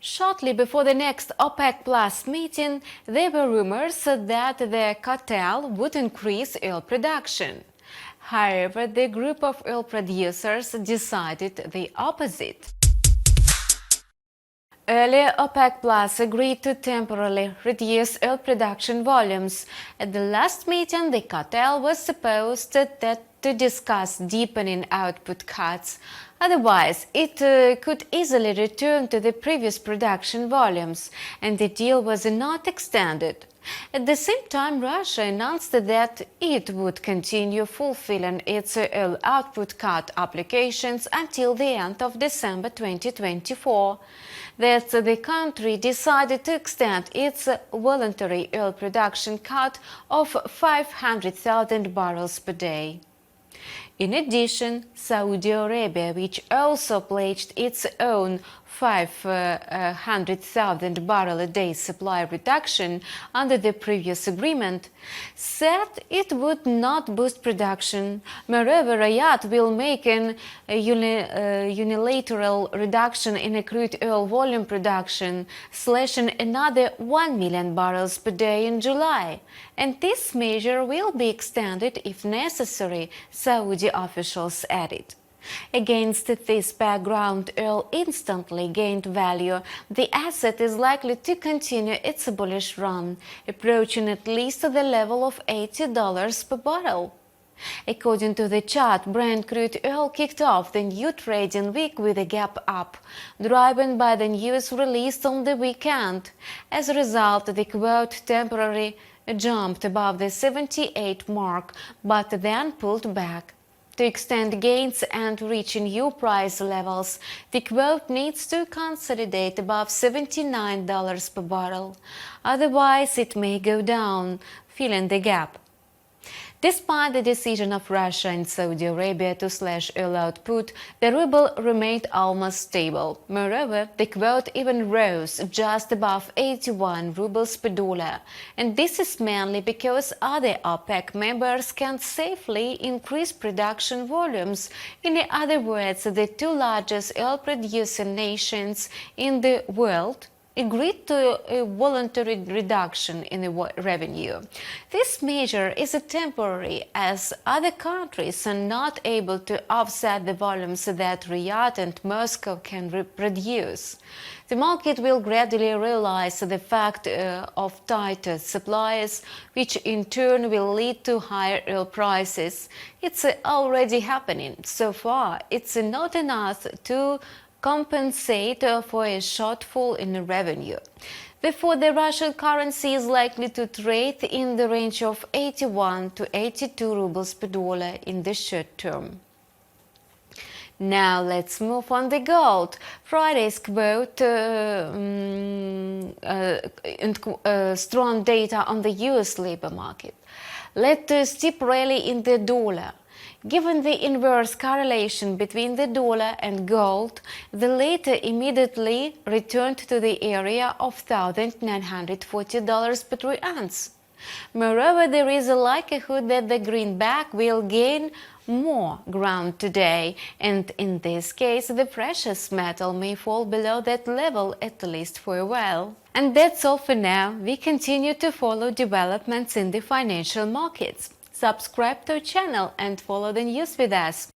Shortly before the next OPEC Plus meeting, there were rumors that the cartel would increase oil production. However, the group of oil producers decided the opposite. Earlier, OPEC Plus agreed to temporarily reduce oil production volumes. At the last meeting, the cartel was supposed to discuss deepening output cuts. Otherwise, it could easily return to the previous production volumes, and the deal was not extended. At the same time, Russia announced that it would continue fulfilling its oil output cut obligations until the end of December 2024. That the country decided to extend its voluntary oil production cut of 500,000 barrels per day. In addition, Saudi Arabia, which also pledged its own 500,000 barrel a day supply reduction under the previous agreement, said it would not boost production. Moreover, Riyadh will make an unilateral reduction in a crude oil volume production, slashing another 1 million barrels per day in July. And this measure will be extended if necessary, Saudi officials added. Against this background, oil instantly gained value. The asset is likely to continue its bullish run, approaching at least the level of $80 per barrel. According to the chart, Brent crude oil kicked off the new trading week with a gap up, driven by the news released on the weekend. As a result, the quote temporarily jumped above the 78 mark, but then pulled back. To extend gains and reach new price levels, the quote needs to consolidate above $79 per barrel. Otherwise, it may go down, filling the gap. Despite the decision of Russia and Saudi Arabia to slash oil output, the ruble remained almost stable. Moreover, the quote even rose just above 81 rubles per dollar. And this is mainly because other OPEC members can safely increase production volumes. In other words, the two largest oil-producing nations in the world agreed to a voluntary reduction in the revenue. This measure is temporary, as other countries are not able to offset the volumes that Riyadh and Moscow can produce. The market will gradually realize the fact of tighter supplies, which in turn will lead to higher oil prices. It's already happening. So far, it's not enough to compensate for a shortfall in revenue. Therefore, the Russian currency is likely to trade in the range of 81 to 82 rubles per dollar in the short term. Now let's move on the gold. Friday's quote strong data on the US labor market led to a steep rally in the dollar. Given the inverse correlation between the dollar and gold, the latter immediately returned to the area of $1,940 per troy ounce. Moreover, there is a likelihood that the greenback will gain more ground today, and in this case, the precious metal may fall below that level at least for a while. And that's all for now. We continue to follow developments in the financial markets. Subscribe to our channel and follow the news with us.